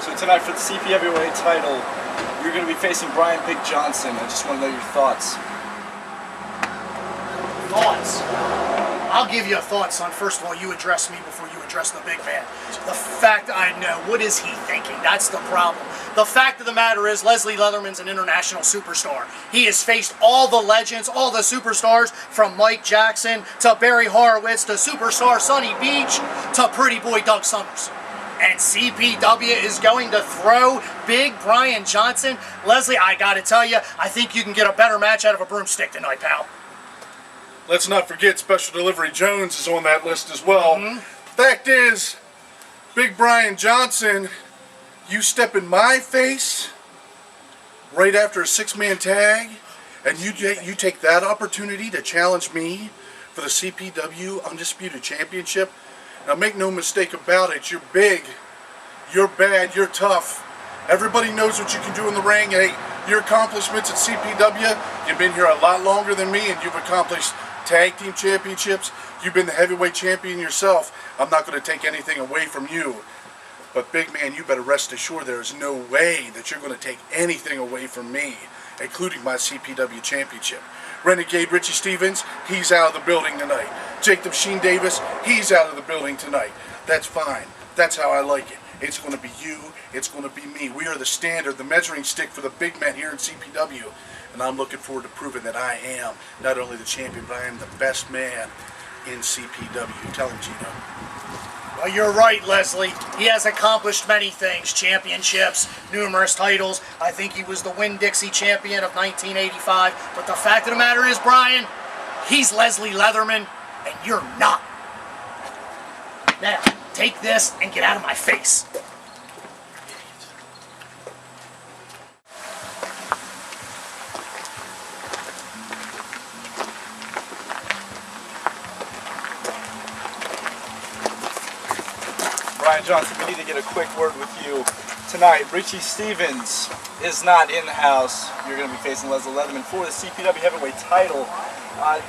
So tonight for the CPW title, you're going to be facing Brian Big Johnson. I just want to know your thoughts. Thoughts? I'll give you a thought, son. First of all, you address me before you address the big man. The fact I know, what is he thinking? That's the problem. The fact of the matter is, Leslie Leatherman's an international superstar. He has faced all the legends, all the superstars, from Mike Jackson to Barry Horowitz to superstar Sonny Beach to pretty boy Doug Summers. And CPW is going to throw Big Brian Johnson. Leslie, I gotta tell you, I think you can get a better match out of a broomstick tonight, pal. Let's not forget Special Delivery Jones is on that list as well. Fact is, Big Brian Johnson, you step in my face right after a 6-man tag, and you take that opportunity to challenge me for the CPW Undisputed Championship. Now make no mistake about it, you're big, you're bad, you're tough. Everybody knows what you can do in the ring. Hey, your accomplishments at CPW, you've been here a lot longer than me, and you've accomplished tag team championships. You've been the heavyweight champion yourself. I'm not going to take anything away from you. But big man, you better rest assured there is no way that you're going to take anything away from me, including my CPW championship. Renegade Richie Stevens, he's out of the building tonight. Jake the Machine Davis, he's out of the building tonight. That's fine. That's how I like it. It's going to be you. It's going to be me. We are the standard, the measuring stick for the big man here in CPW. And I'm looking forward to proving that I am not only the champion, but I am the best man in CPW. Tell him, Gino. Well, you're right, Leslie. He has accomplished many things. Championships, numerous titles. I think he was the Winn-Dixie champion of 1985. But the fact of the matter is, Brian, he's Leslie Leatherman, and you're not. Now, take this and get out of my face. Brian Johnson, we need to get a quick word with you tonight. Richie Stevens is not in the house. You're going to be facing Leslie Leatherman for the CPW heavyweight title.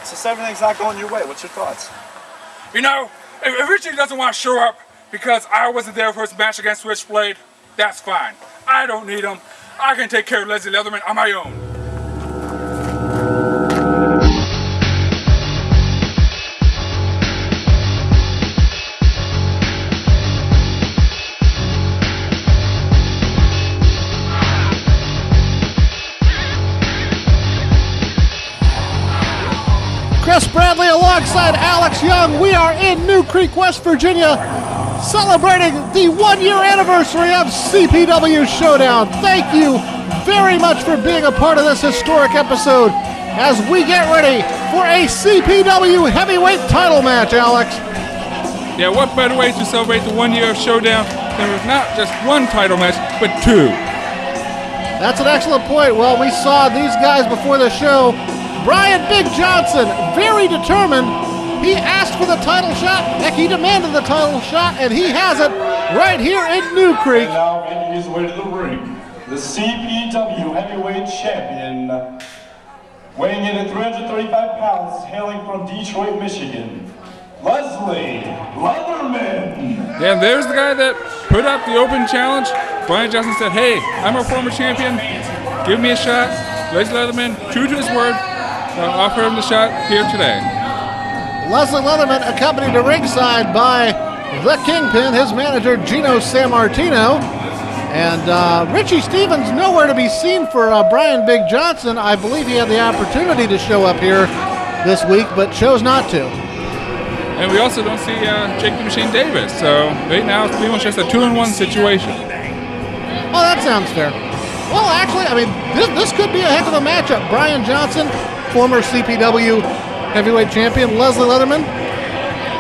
Since everything's not going your way, what's your thoughts? You know, if Richie doesn't want to show up because I wasn't there for his match against Switchblade, that's fine. I don't need him. I can take care of Leslie Leatherman on my own. Chris Bradley alongside Alex Young. We are in New Creek, West Virginia, celebrating the 1-year anniversary of CPW Showdown. Thank you very much for being a part of this historic episode as we get ready for a CPW heavyweight title match, Alex. Yeah, what better way to celebrate the 1 year of Showdown than with not just one title match, but two. That's an excellent point. Well, we saw these guys before the show. Brian Big Johnson, very determined. He asked for the title shot. Heck, he demanded the title shot, and he has it right here in New Creek. And now making his way to the ring, the CPW heavyweight champion, weighing in at 335 pounds, hailing from Detroit, Michigan, Leslie Leatherman. Yeah, and there's the guy that put out the open challenge. Brian Johnson said, hey, I'm a former champion. Give me a shot. Leslie Leatherman, true to his word, offer him the shot here today. Leslie Leatherman accompanied to ringside by the Kingpin, his manager Gino Sammartino, and Richie Stevens nowhere to be seen for Brian Big Johnson. I believe he had the opportunity to show up here this week, but chose not to. And we also don't see Jake the Machine Davis, so right now it's pretty much just a 2-in-1 situation. Oh, that sounds fair. Well, actually, I mean, this could be a heck of a matchup. Brian Johnson, former CPW heavyweight champion. Leslie Leatherman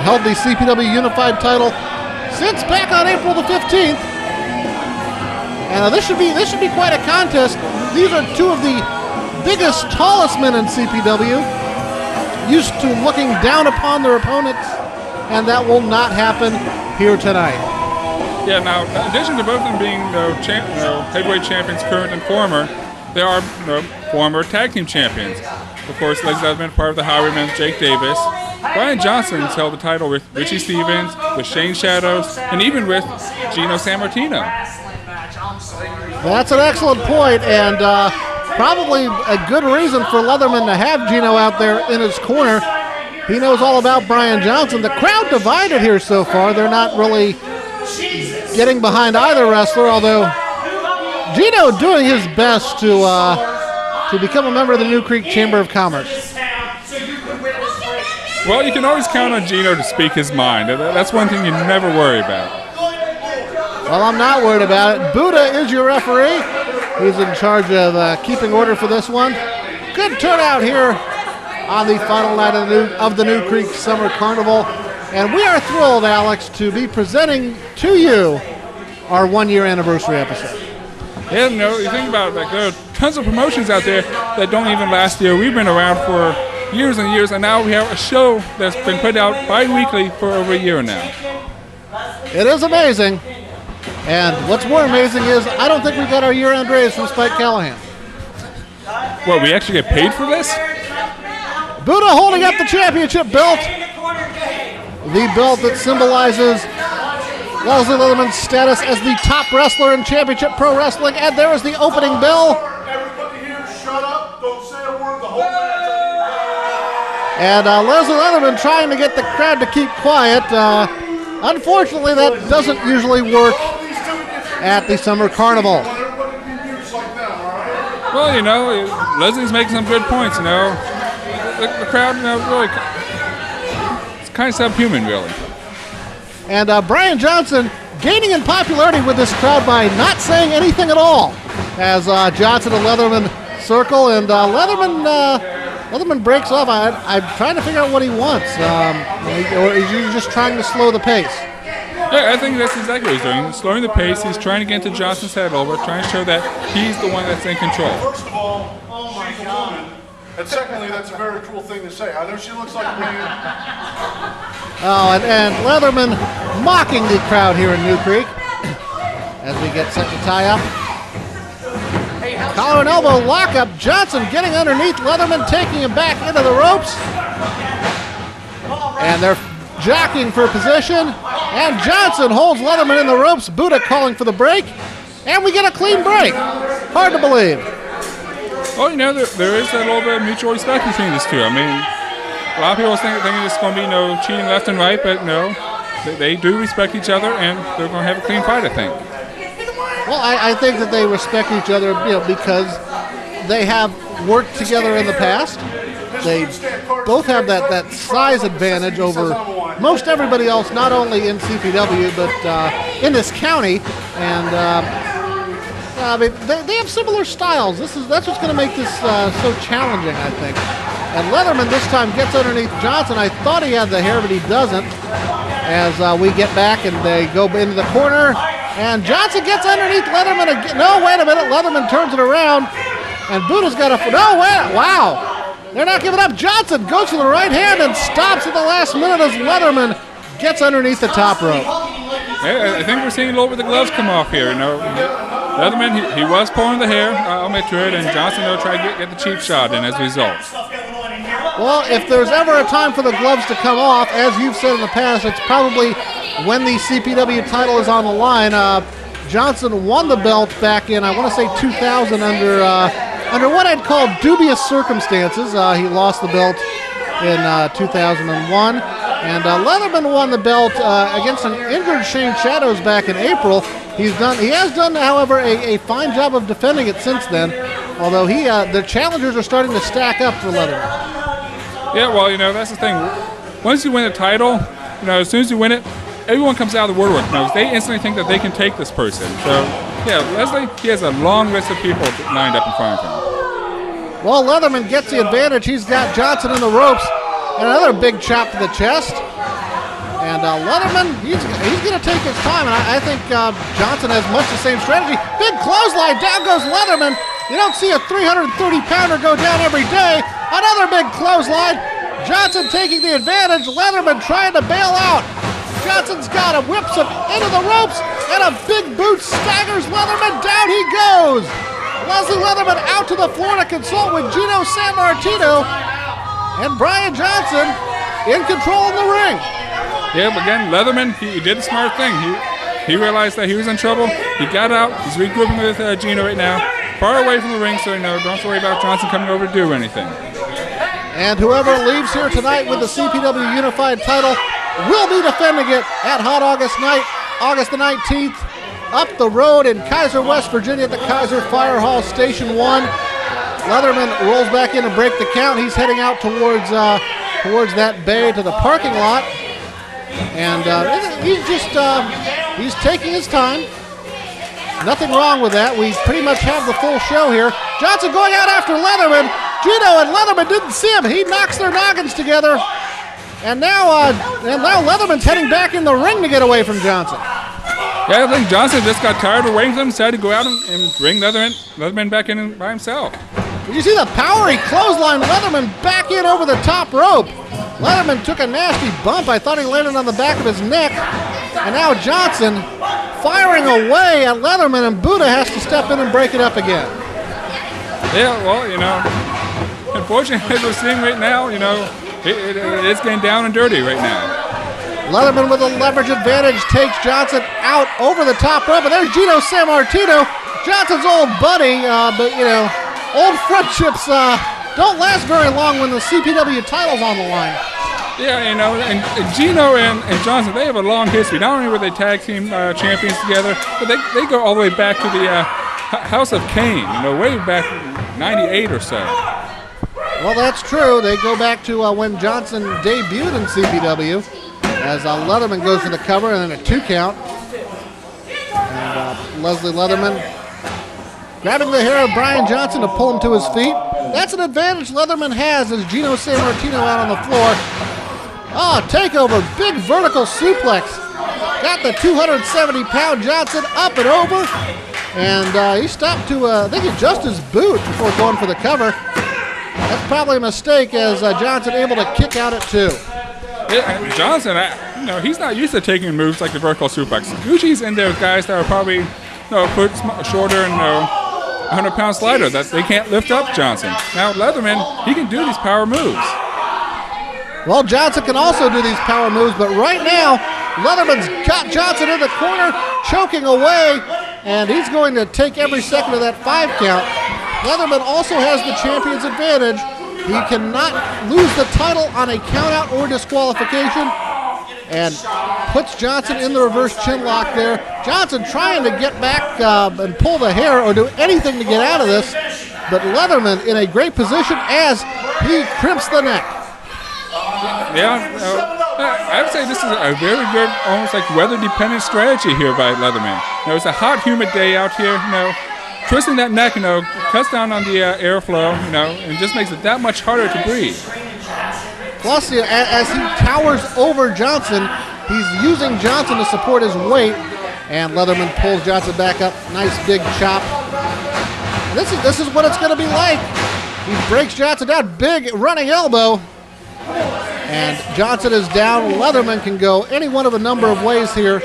held the CPW Unified title since back on April the 15th. And this should be quite a contest. These are two of the biggest, tallest men in CPW, used to looking down upon their opponents, and that will not happen here tonight. Yeah, now, in addition to both of them being heavyweight champions, current and former, they are former tag team champions. Of course, Leslie Leatherman, part of the Highwaymen, Jake Davis. Brian Johnson has held the title with Richie Stevens, with Shane Shadows, and even with Gino Sammartino. That's an excellent point, and probably a good reason for Leatherman to have Gino out there in his corner. He knows all about Brian Johnson. The crowd divided here so far. They're not really getting behind either wrestler, although Gino doing his best to become a member of the New Creek Chamber of Commerce. Well, you can always count on Gino to speak his mind. That's one thing you never worry about. Well, I'm not worried about it. Buddha is your referee. He's in charge of keeping order for this one. Good turnout here on the final night of the New Creek Summer Carnival. And we are thrilled, Alex, to be presenting to you our one-year anniversary episode. Yeah, you think about it, like, there are tons of promotions out there that don't even last a year. We've been around for years and years, and now we have a show that's been put out bi-weekly for over a year now. It is amazing. And what's more amazing is I don't think we got our year-end raise from Spike Callahan. What, we actually get paid for this? Buddha holding up the championship belt. The belt that symbolizes Leslie Leatherman's status as the top wrestler in Championship Pro Wrestling. And there is the opening bell. Everybody here, shut up. Don't say a word the whole match. And Leslie Leatherman trying to get the crowd to keep quiet. Unfortunately, that doesn't usually work at the Summer Carnival. Well, Leslie's making some good points, The crowd, really, it's kind of subhuman, really. And Brian Johnson gaining in popularity with this crowd by not saying anything at all as Johnson and Leatherman circle, and Leatherman breaks off. I'm trying to figure out what he wants. Or is he just trying to slow the pace? Yeah, I think that's exactly what he's doing. He's slowing the pace. He's trying to get into Johnson's head a little bit, trying to show that he's the one that's in control. First of all, she's a woman. And secondly, that's a very cruel thing to say. I know she looks like a man. Oh, and Leatherman mocking the crowd here in New Creek as we get set to tie up. Collar and elbow lockup. Johnson getting underneath Leatherman, taking him back into the ropes. And they're jockeying for position. And Johnson holds Leatherman in the ropes. Buddha calling for the break. And we get a clean break. Hard to believe. Well, there is a little bit of mutual respect between these two. I mean, a lot of people thinking it's going to be cheating left and right, but no, they do respect each other, and they're going to have a clean fight, I think. Well, I think that they respect each other, because they have worked together in the past. They both have that size advantage over most everybody else, not only in CPW, but in this county. And they have similar styles. That's what's going to make this so challenging, I think. And Leatherman this time gets underneath Johnson. I thought he had the hair, but he doesn't. As we get back and they go into the corner. And Johnson gets underneath Leatherman again. No, wait a minute. Leatherman turns it around. And Buddha's got a... No, wait. Wow. They're not giving up. Johnson goes to the right hand and stops at the last minute as Leatherman gets underneath the top rope. Yeah, I think we're seeing a little bit of the gloves come off here. Leatherman, he was pulling the hair, I'll admit to it, and Johnson will try to get the cheap shot in as a result. Well, if there's ever a time for the gloves to come off, as you've said in the past, it's probably when the CPW title is on the line. Johnson won the belt back in, I want to say 2000, under what I'd call dubious circumstances. He lost the belt in 2001. And Leatherman won the belt against an injured Shane Shadows back in April. He has done, however, a fine job of defending it since then. Although the challengers are starting to stack up for Leatherman. Yeah, well, that's the thing. Once you win a title, as soon as you win it, everyone comes out of the woodwork. They instantly think that they can take this person. So, yeah, Leslie, he has a long list of people lined up in front of him. Well, Leatherman gets the advantage. He's got Johnson in the ropes. And another big chop to the chest. And Leatherman, he's going to take his time. And I think Johnson has much the same strategy. Big clothesline. Down goes Leatherman. You don't see a 330-pounder go down every day. Another big clothesline. Johnson taking the advantage. Leatherman trying to bail out. Johnson's got him, whips him into the ropes, and a big boot staggers Leatherman. Down he goes. Leslie Leatherman out to the floor to consult with Gino Sammartino. And Brian Johnson in control in the ring. Yeah, but again, Leatherman, he did a smart thing. he realized that he was in trouble. He got out. He's regrouping with Gino right now, far away from the ring, so don't have to worry about Johnson coming over to do anything. And whoever leaves here tonight with the CPW Unified title will be defending it at Hot August night, August the 19th, up the road in Kaiser, West Virginia at the Kaiser Fire Hall Station 1. Leatherman rolls back in to break the count. He's heading out towards that bay to the parking lot. And he's taking his time. Nothing wrong with that. We pretty much have the full show here. Johnson going out after Leatherman. Gino and Leatherman didn't see him. He knocks their noggins together. And now Leatherman's heading back in the ring to get away from Johnson. Yeah, I think Johnson just got tired of waiting for him, decided to go out and bring Leatherman back in by himself. Did you see the power? He clotheslined Leatherman back in over the top rope. Leatherman took a nasty bump. I thought he landed on the back of his neck. And now Johnson firing away at Leatherman, and Buddha has to step in and break it up again. Yeah, well, unfortunately, as we're seeing right now, it's getting down and dirty right now. Leatherman with a leverage advantage takes Johnson out over the top rope, and there's Gino Sammartino, Johnson's old buddy, but old friendships don't last very long when the CPW title's on the line. Yeah, and Gino and Johnson, they have a long history. Not only were they tag team champions together, but they go all the way back to the House of Cain, way back in 98 or so. Well, that's true. They go back to when Johnson debuted in CPW, as Leatherman goes for the cover and then a 2 count. And Leslie Leatherman grabbing the hair of Brian Johnson to pull him to his feet. That's an advantage Leatherman has as Gino Sammartino out on the floor. Takeover, big vertical suplex. Got the 270-pound Johnson up and over. And he stopped to, I think, adjust his boot before going for the cover. That's probably a mistake as Johnson able to kick out at 2. Yeah, Johnson, he's not used to taking moves like the vertical suplex. Usually he's in there with guys that are probably a foot shorter and 100 pounds lighter that they can't lift up Johnson. Now Leatherman, he can do these power moves. Well, Johnson can also do these power moves, but right now, Leatherman's got Johnson in the corner, choking away, and he's going to take every second of that 5 count. Leatherman also has the champion's advantage. He cannot lose the title on a countout or disqualification, and puts Johnson in the reverse chin lock there. Johnson trying to get back and pull the hair or do anything to get out of this, but Leatherman in a great position as he crimps the neck. Yeah, I would say this is a very good, almost like weather-dependent strategy here by Leatherman. It's a hot, humid day out here. Twisting that neck, cuts down on the airflow, and just makes it that much harder to breathe. Plus, as he towers over Johnson, he's using Johnson to support his weight, and Leatherman pulls Johnson back up. Nice big chop. This is what it's going to be like. He breaks Johnson down, big running elbow. And Johnson is down. Leatherman can go any one of a number of ways here.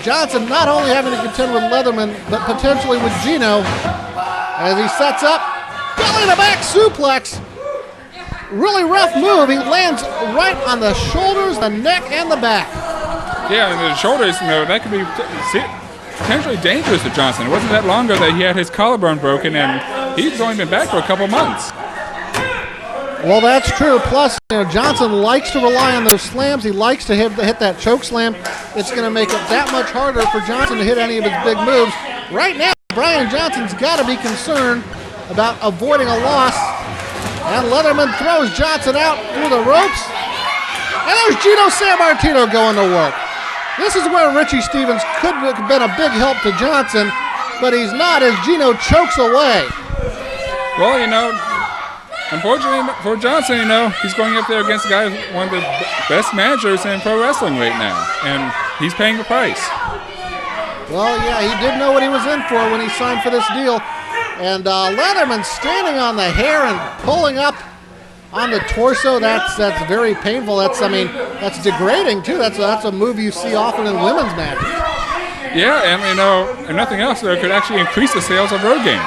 Johnson not only having to contend with Leatherman, but potentially with Gino as he sets up. Belly to back suplex. Really rough move. He lands right on the shoulders, the neck, and the back. Yeah, and the shoulders, that could be potentially dangerous to Johnson. It wasn't that long ago that he had his collarbone broken, and he's only been back for a couple months. Well, that's true. Plus, Johnson likes to rely on those slams. He likes to hit that choke slam. It's going to make it that much harder for Johnson to hit any of his big moves. Right now, Brian Johnson's got to be concerned about avoiding a loss. And Leatherman throws Johnson out through the ropes. And there's Gino Sammartino going to work. This is where Richie Stevens could have been a big help to Johnson, but he's not as Gino chokes away. Well, unfortunately for Johnson, he's going up there against a guy, one of the best managers in pro wrestling right now, and he's paying the price. Well, yeah, he did know what he was in for when he signed for this deal. And Leatherman standing on the hair and pulling up on the torso. That's very painful. That's degrading too. That's a move you see often in women's matches. Yeah, and and nothing else, it could actually increase the sales of Road Game.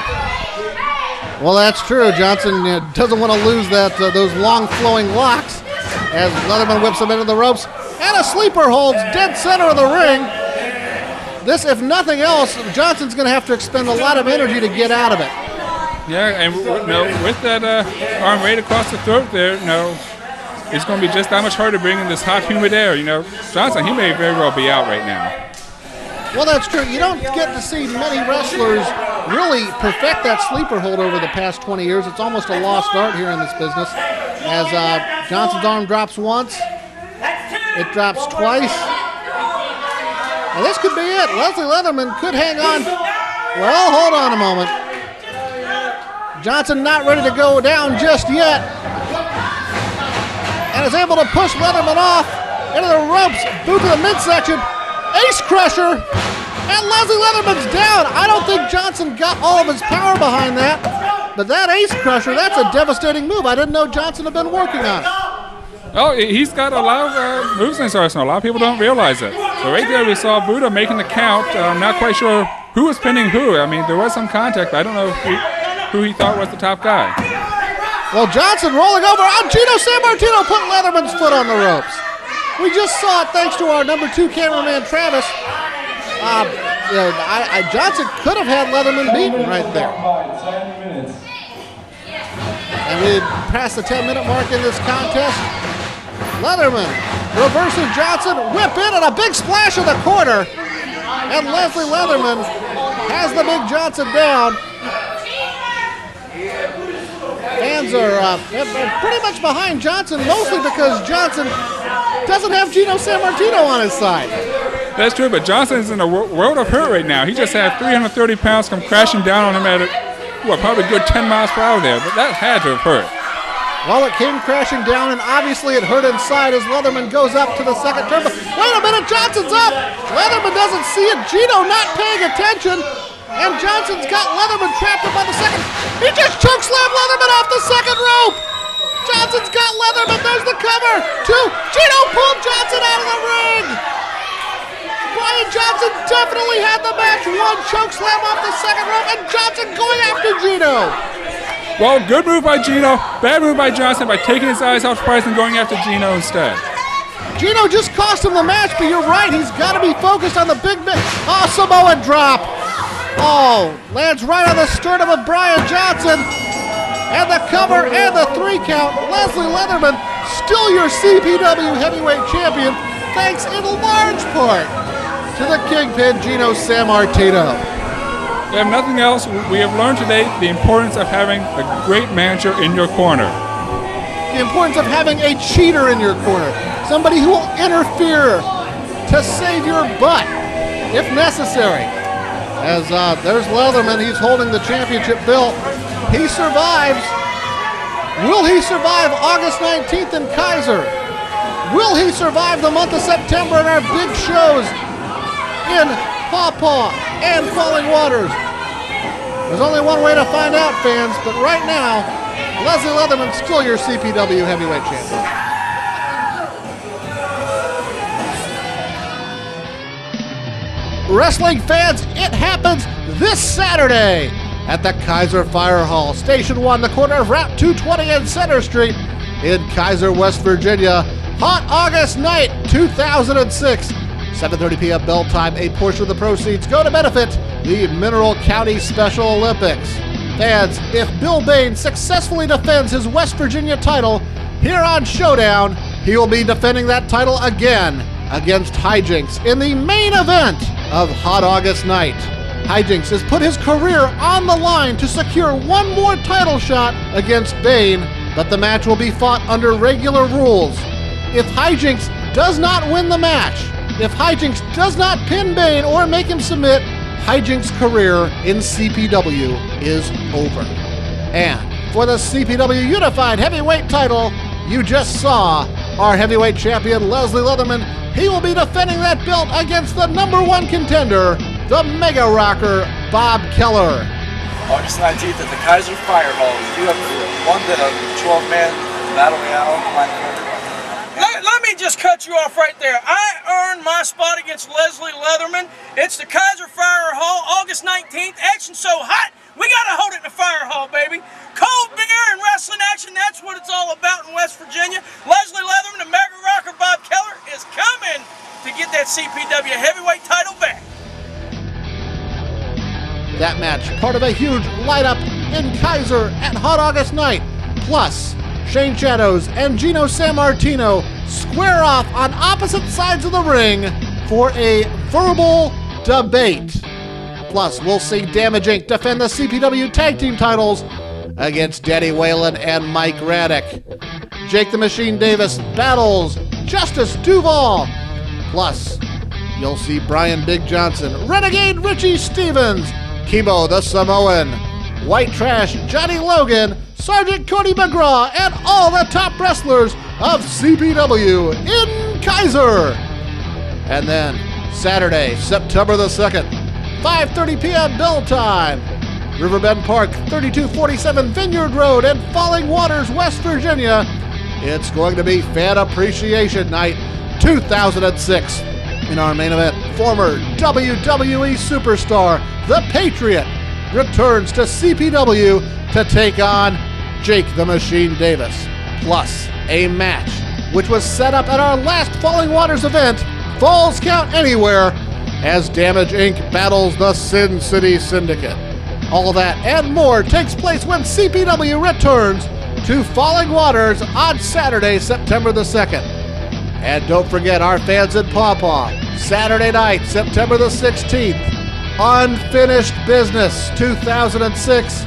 Well, that's true. Johnson doesn't want to lose those long flowing locks as Leatherman whips him into the ropes. And a sleeper holds dead center of the ring. this, if nothing else, Johnson's going to have to expend a lot of energy to get out of it. Yeah, and with that arm right across the throat there, it's going to be just that much harder to bring in this hot, humid air. Johnson, he may very well be out right now. Well, that's true. You don't get to see many wrestlers really perfect that sleeper hold over the past 20 years. It's almost a lost art here in this business. As Johnson's arm drops once, it drops twice. And this could be it. Leslie Leatherman could hang on. Well, hold on a moment. Johnson not ready to go down just yet. And is able to push Leatherman off into the ropes, boot to the midsection. Ace crusher, and Leslie Leatherman's down. I don't think Johnson got all of his power behind that, but that ace crusher, that's a devastating move. I didn't know Johnson had been working on it. Oh, he's got a lot of moves in his arsenal. A lot of people don't realize it. So right there we saw Buddha making the count. I'm not quite sure who was pinning who. I mean, there was some contact, but I don't know who he thought was the top guy. Well, Johnson rolling over. Gino Sammartino put Leatherman's foot on the ropes. We just saw it thanks to our number 2 cameraman, Travis. Johnson could have had Leatherman beaten right there. And we passed the 10-minute mark in this contest. Leatherman reverses Johnson, whip in, and a big splash in the corner. And Leslie Leatherman has the big Johnson down. Fans are pretty much behind Johnson, mostly because Johnson doesn't have Gino Sammartino on his side. That's true, but Johnson's in a world of hurt right now. He just had 330 pounds come crashing down on him at probably a good 10 miles per hour there, but that had to have hurt. Well, it came crashing down, and obviously it hurt inside as Leatherman goes up to the second turn. Wait a minute, Johnson's up! Leatherman doesn't see it. Gino not paying attention, and Johnson's got Leatherman trapped up on the second. He just chokeslammed Leatherman off the second rope! Johnson's got Leatherman, there's the cover! 2, Gino pulled Johnson out of the ring! Brian Johnson definitely had the match. 1 chokeslam off the second rope, and Johnson going after Gino! Well, good move by Gino, bad move by Johnson by taking his eyes off Price and going after Gino instead. Gino just cost him the match, but you're right, he's got to be focused on the big Samoan drop. Oh, lands right on the sternum of Brian Johnson. And the cover and the 3 count. Leslie Leatherman, still your CPW heavyweight champion, thanks in large part to the Kingpin Gino Sammartino. If nothing else, we have learned today the importance of having a great manager in your corner. The importance of having a cheater in your corner. Somebody who will interfere to save your butt, if necessary. As there's Leatherman, he's holding the championship belt. He survives. Will he survive August 19th in Kaiser? Will he survive the month of September in our big shows in Paw Paw and Falling Waters? There's only one way to find out, fans, but right now, Leslie Leatherman's still your CPW heavyweight champion. Wrestling fans, it happens this Saturday at the Kaiser Fire Hall, Station 1, the corner of Route 220 and Center Street in Kaiser, West Virginia. Hot August night, 2006. 7:30 p.m. bell time. A portion of the proceeds go to benefit the Mineral County Special Olympics. Fans, if Bill Bain successfully defends his West Virginia title here on Showdown, he will be defending that title again against Hijinks in the main event of Hot August night. Hijinks has put his career on the line to secure one more title shot against Bain, but the match will be fought under regular rules. If Hijinks does not win the match, if Hijinks does not pin Bain or make him submit, Hijinks' career in CPW is over. And for the CPW Unified Heavyweight title, you just saw our heavyweight champion Leslie Leatherman. He will be defending that belt against the #1 contender, the Mega Rocker, Bob Keller. August 19th at the Kaiser Fire Hall. You have won the 12-man Battle Royale. Let me just cut you off right there. I earned my spot against Leslie Leatherman. It's the Kaiser Fire Hall, August 19th. Action so hot, we gotta hold it in the fire hall, baby. Cold beer and wrestling action, that's what it's all about in West Virginia. Leslie Leatherman, the Mega Rocker Bob Keller, is coming to get that CPW heavyweight title back. That match, part of a huge light-up in Kaiser at Hot August Night. Plus, Shane Shadows and Gino Sammartino square off on opposite sides of the ring for a verbal debate. Plus, we'll see Damage Inc. defend the CPW Tag Team titles against Danny Whalen and Mike Raddick. Jake the Machine Davis battles Justice Duval. Plus, you'll see Brian Big Johnson, Renegade Richie Stevens, Kibo the Samoan, White Trash Johnny Logan, Sergeant Cody McGraw, and all the top wrestlers of CPW in Kaiser. And then, Saturday, September the 2nd, 5:30 p.m. Bill time, Riverbend Park, 3247 Vineyard Road in Falling Waters, West Virginia. It's going to be Fan Appreciation Night 2006. In our main event, former WWE superstar, The Patriot, returns to CPW to take on Jake the Machine Davis. Plus, a match which was set up at our last Falling Waters event, Falls Count Anywhere, as Damage Inc. battles the Sin City Syndicate. All that and more takes place when CPW returns to Falling Waters on Saturday, September the 2nd. And don't forget our fans in Paw Paw, Saturday night, September the 16th, Unfinished Business 2006,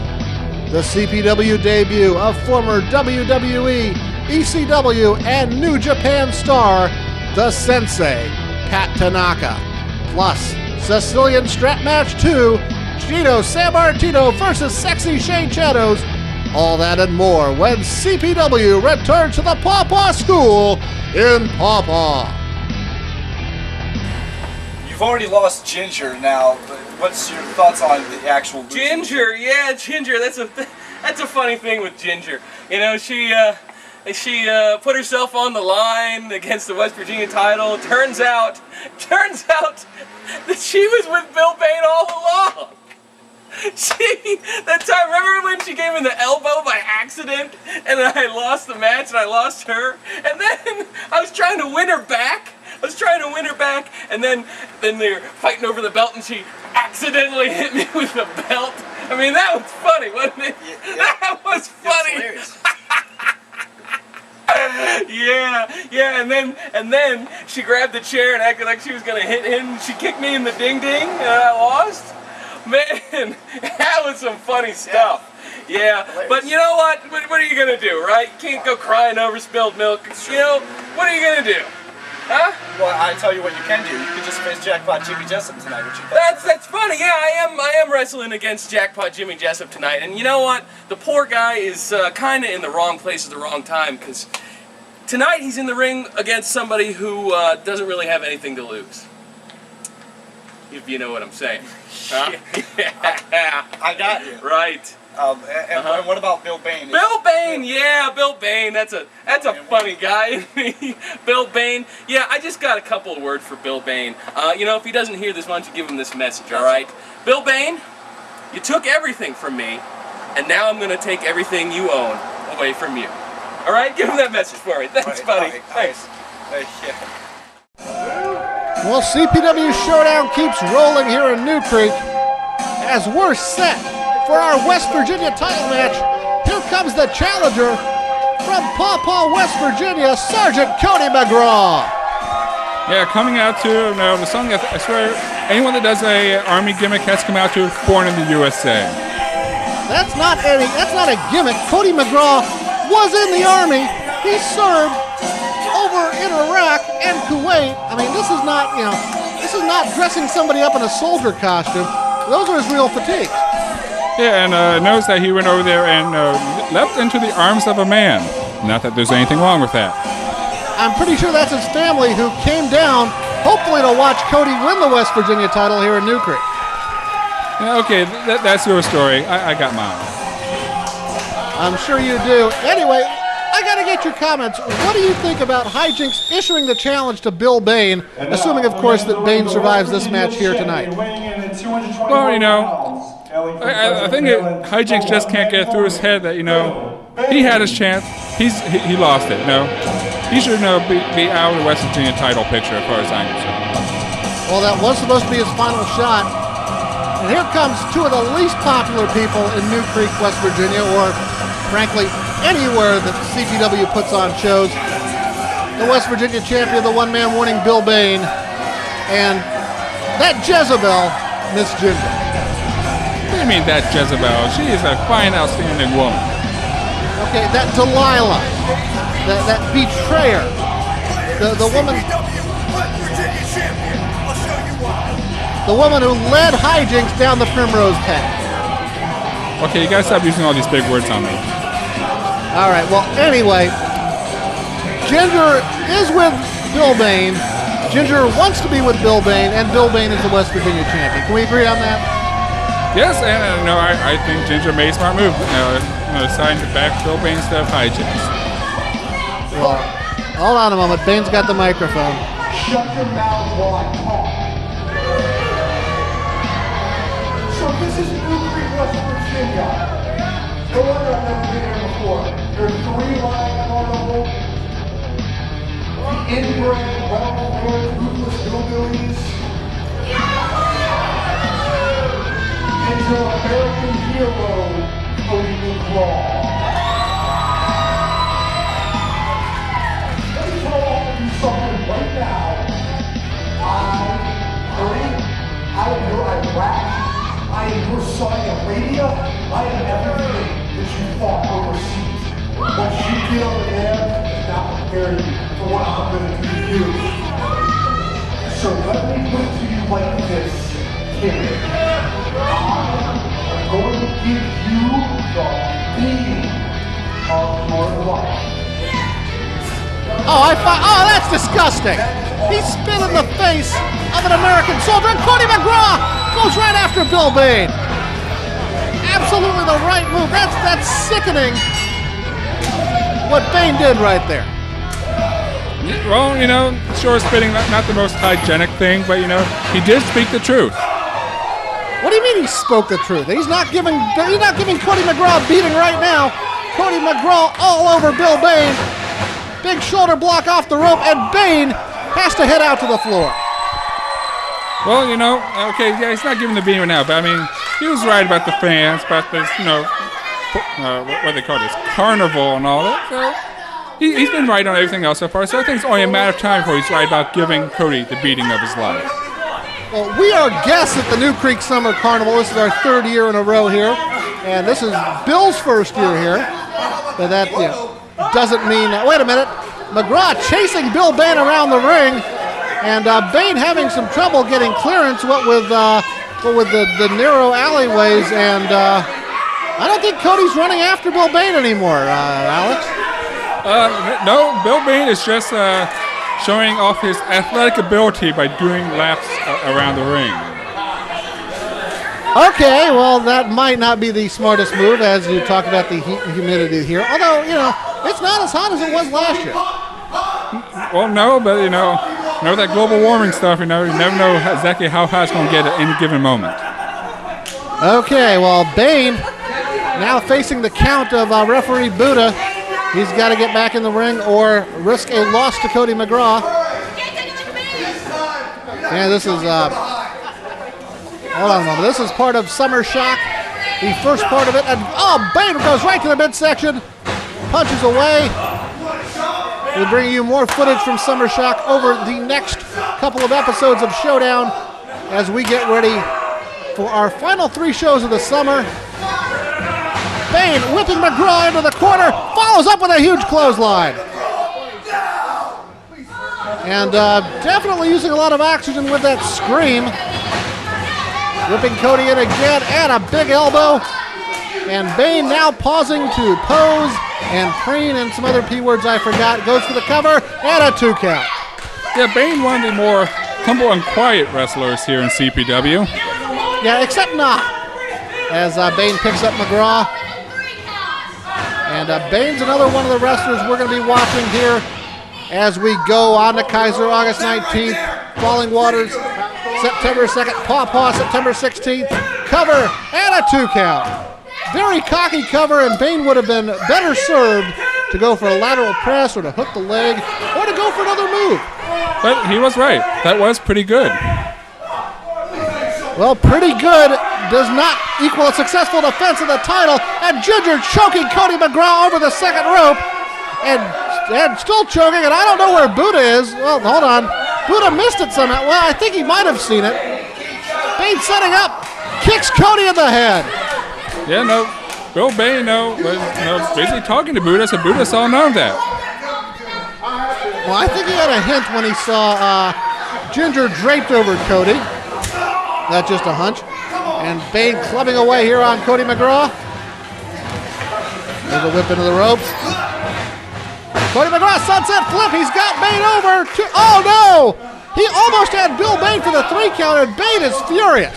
the CPW debut of former WWE, ECW, and New Japan star, the Sensei, Pat Tanaka. Plus, Sicilian Strap Match 2, Gino Sammartino versus Sexy Shane Shadows. All that and more when CPW returns to the Paw Paw School in Paw Paw. You've already lost Ginger now, but what's your thoughts on the actual Ginger? Yeah, Ginger. That's a funny thing with Ginger. You know, she put herself on the line against the West Virginia title. Turns out that she was with Bill Bain all along. That time, remember when she gave him the elbow by accident and I lost the match and I lost her? And then I was trying to win her back. And then they were fighting over the belt and she accidentally hit me with the belt. I mean, that was funny, wasn't it? Yeah. That was funny. Yeah, and then she grabbed the chair and acted like she was gonna hit him. She kicked me in the ding ding and I lost. Man, that was some funny stuff. Yeah, but you know what? What are you gonna do, right? You can't go crying over spilled milk. You know, what are you gonna do? Huh? Well, I tell you what you can do. You could just face Jackpot Jimmy Jessup tonight. What you think? That's funny. Yeah, I am wrestling against Jackpot Jimmy Jessup tonight, and you know what? The poor guy is kind of in the wrong place at the wrong time because tonight he's in the ring against somebody who doesn't really have anything to lose. If you know what I'm saying. Huh? Yeah. I got you. Right. And what about Bill Bain? Bill Bain, yeah, Bill Bain. That's a funny guy. Bill Bain. Yeah, I just got a couple of words for Bill Bain. You know, if he doesn't hear this, why don't you give him this message, all right? Bill Bain, you took everything from me, and now I'm going to take everything you own away from you. All right? Give him that message for me. Thanks, buddy. Thanks. Well, CPW Showdown keeps rolling here in New Creek as we're set for our West Virginia title match. Here comes the challenger from Paw Paw, West Virginia, Sergeant Cody McGraw. Yeah, coming out to the song. I swear, anyone that does a Army gimmick has come out to Born in the USA. That's not a gimmick. Cody McGraw was in the Army. He served over in Iraq and Kuwait. I mean, this is not dressing somebody up in a soldier costume. Those are his real fatigues. Yeah, and notice that he went over there and leapt into the arms of a man. Not that there's anything wrong with that. I'm pretty sure that's his family who came down, hopefully to watch Cody win the West Virginia title here in New Creek. Yeah, okay, that's your story. I got mine. I'm sure you do. Anyway, I got to get your comments. What do you think about Hijinks issuing the challenge to Bill Bain, assuming, of course, that Bain survives this match here tonight? Well, I think Hijinks just can't get through his head that, he had his chance. He lost it, He should, be out of the West Virginia title picture as far as I'm concerned. Well, that was supposed to be his final shot. And here comes two of the least popular people in New Creek, West Virginia, or frankly, anywhere that CPW puts on shows. The West Virginia champion, the one-man warning Bill Bain, and that Jezebel, Miss Ginger. What do you mean that Jezebel? She is a fine, outstanding woman. Okay, that Delilah, that betrayer, the woman, the woman who led hijinks down the Primrose Path. Okay, you gotta stop using all these big words on me. All right, well, anyway, Ginger is with Bill Bain. Ginger wants to be with Bill Bain, and Bill Bain is the West Virginia champion. Can we agree on that? Yes, and I think Ginger made a smart move. Deciding to back Bill Bain instead of hijinks. Well, hold on a moment. Bain's got the microphone. Shut your mouth while I talk. So this is New Creek, West Virginia. No wonder I've never been here before. There's 3-line carnival. The inbred, well-formed, ruthless hillbillies. And your American hero, Cody McGraw. Let me tell all of you something right now. I am your Iraq. I am your Saudi Arabia. I am everything that you fought overseas. What you did over there is not preparing you for what I'm going to do to you. So let me put it to you like this, kid. I'm going to give you the beating of your life. Oh, that's disgusting. He spit in the face of an American soldier, and Cody McGraw goes right after Bill Bain. Absolutely the right move. That's sickening what Bain did right there. Well, sure, spitting not the most hygienic thing, but he did speak the truth. What do you mean he spoke the truth? He's not giving Cody McGraw a beating right now. Cody McGraw all over Bill Bain. Big shoulder block off the rope, and Bain has to head out to the floor. Well, okay, yeah, he's not giving the beating right now, but he was right about the fans, about this, what they call this, carnival and all that. So he's been right on everything else so far. So I think it's only a matter of time before he's right about giving Cody the beating of his life. Well, we are guests at the New Creek Summer Carnival. This is our 3rd year in a row here, and this is Bill's 1st year here. But that doesn't mean. Wait a minute, McGraw chasing Bill Bain around the ring, and Bain having some trouble getting clearance. What with the narrow alleyways, and I don't think Cody's running after Bill Bain anymore, Alex. No, Bill Bain is just showing off his athletic ability by doing laps around the ring. Okay, well, that might not be the smartest move as you talk about the heat and humidity here. Although, it's not as hot as it was last year. Well, no, but, that global warming stuff, you never know exactly how hot it's going to get at any given moment. Okay, well, Bain now facing the count of referee Buddha. He's got to get back in the ring or risk a loss to Cody McGraw. And this is, hold on a moment. This is part of Summer Shock, the first part of it. And, Bain goes right to the midsection, punches away. We'll bring you more footage from Summer Shock over the next couple of episodes of Showdown as we get ready for our final 3 shows of the summer. Bain whipping McGraw into the corner, follows up with a huge clothesline. And definitely using a lot of oxygen with that scream. Whipping Cody in again, and a big elbow. And Bain now pausing to pose and preen and some other P words I forgot. Goes for the cover, and a 2 count. Yeah, Bain, one of the more humble and quiet wrestlers here in CPW. Yeah, except not. As Bain picks up McGraw. And Bain's another one of the wrestlers we're going to be watching here as we go on to Kaiser August 19th, Falling Waters September 2nd, Paw Paw September 16th, cover, and a 2 count. Very cocky cover, and Bain would have been better served to go for a lateral press or to hook the leg or to go for another move. But he was right. That was pretty good. Well, pretty good does not equal a successful defense of the title, and Ginger choking Cody McGraw over the second rope, and still choking, and I don't know where Buddha is. Well, hold on. Buddha missed it somehow. Well, I think he might have seen it. Bain setting up, kicks Cody in the head. Yeah, no, Bill Bain, was basically talking to Buddha, so Buddha saw none of that. Well, I think he had a hint when he saw Ginger draped over Cody. That's just a hunch. And Bain clubbing away here on Cody McGraw. There's a whip into the ropes. Cody McGraw, sunset flip. He's got Bain over. Oh, no! He almost had Bill Bain for the 3 count, and Bain is furious.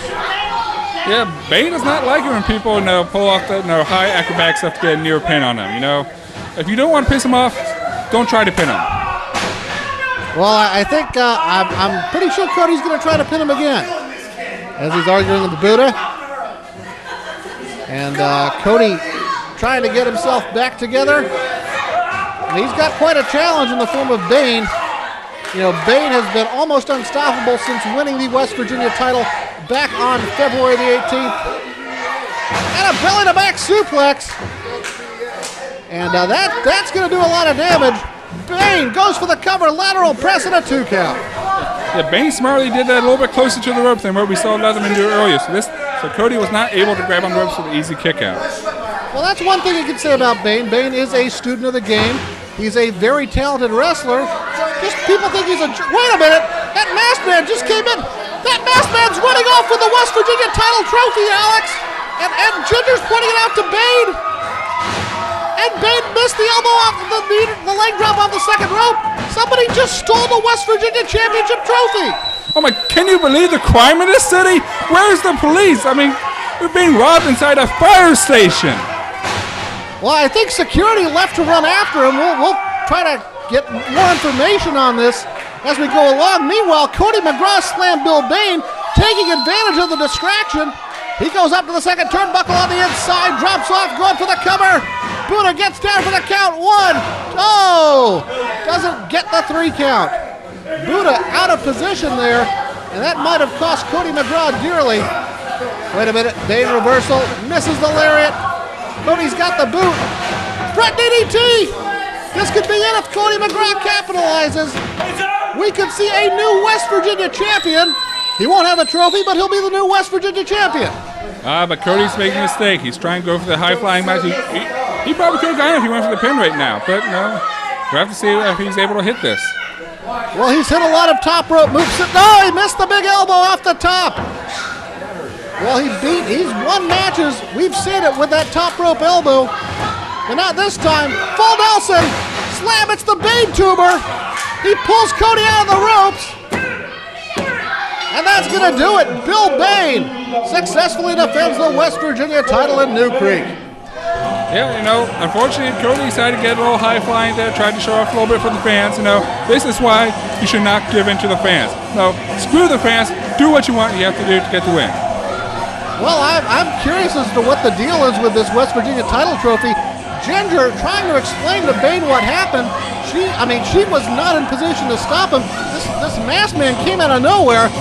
Yeah, Bain does not like it when people pull off the high acrobatic stuff to get a near pin on him. If you don't want to piss him off, don't try to pin him. Well, I think I'm pretty sure Cody's going to try to pin him again as he's arguing with the Buddha. And Cody trying to get himself back together. And he's got quite a challenge in the form of Bain. Bain has been almost unstoppable since winning the West Virginia title back on February the 18th. And a belly-to-back suplex. And that's going to do a lot of damage. Bain goes for the cover, lateral press, and a 2 count. Yeah, Bain smartly did that a little bit closer to the ropes than what we saw Leatherman do earlier. So Cody was not able to grab on the ropes with an easy kick out. Well, that's one thing you can say about Bain. Bain is a student of the game. He's a very talented wrestler. Just people think he's a... Wait a minute! That masked man just came in! That masked man's running off with the West Virginia title trophy, Alex! And Ginger's pointing it out to Bain! And Bain missed the elbow off the leg drop off the second rope! Somebody just stole the West Virginia championship trophy! Oh my, can you believe the crime in this city? Where's the police? We're being robbed inside a fire station! Well, I think security left to run after him. We'll try to get more information on this as we go along. Meanwhile, Cody McGraw slammed Bill Bain, taking advantage of the distraction. He goes up to the second turnbuckle on the inside, drops off, going for the cover. Buddha gets down for the count. 1. Oh! Doesn't get the 3 count. Buddha out of position there, and that might have cost Cody McGraw dearly. Wait a minute. Bain reversal, misses the lariat. Cody's got the boot. Front DDT! This could be it if Cody McGraw capitalizes. We could see a new West Virginia champion. He won't have a trophy, but he'll be the new West Virginia champion. But Cody's making a mistake. He's trying to go for the high-flying match. He probably could have gotten it if he went for the pin right now, but no. We'll have to see if he's able to hit this. Well, he's hit a lot of top rope moves. No, he missed the big elbow off the top. Well, he's won matches. We've seen it with that top rope elbow. But not this time. Full Nelson. Slam, it's the Bain tuber. He pulls Cody out of the ropes. And that's going to do it. Bill Bain successfully defends the West Virginia title in New Creek. Yeah, unfortunately, Cody decided to get a little high-flying there, tried to show off a little bit for the fans. This is why you should not give in to the fans. No, screw the fans. Do what you want. You have to do to get the win. Well, I'm curious as to what the deal is with this West Virginia title trophy. Ginger trying to explain to Bain what happened. She was not in position to stop him. This masked man came out of nowhere.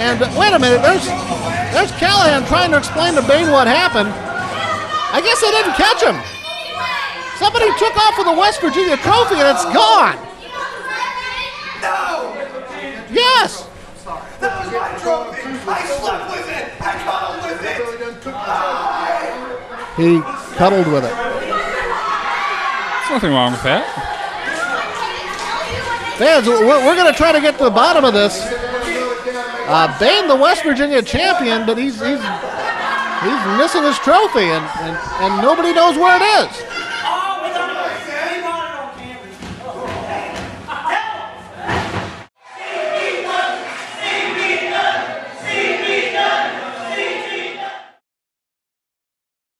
And wait a minute, there's Callahan trying to explain to Bain what happened. I guess they didn't catch him. Somebody took off with the West Virginia trophy and it's gone. No! Yes! That was my trophy! I slept with it! I cuddled with it! He cuddled with it. There's nothing wrong with that. Fans, we're going to try to get to the bottom of this. Bain, the West Virginia champion, but he's missing his trophy, and nobody knows where it is.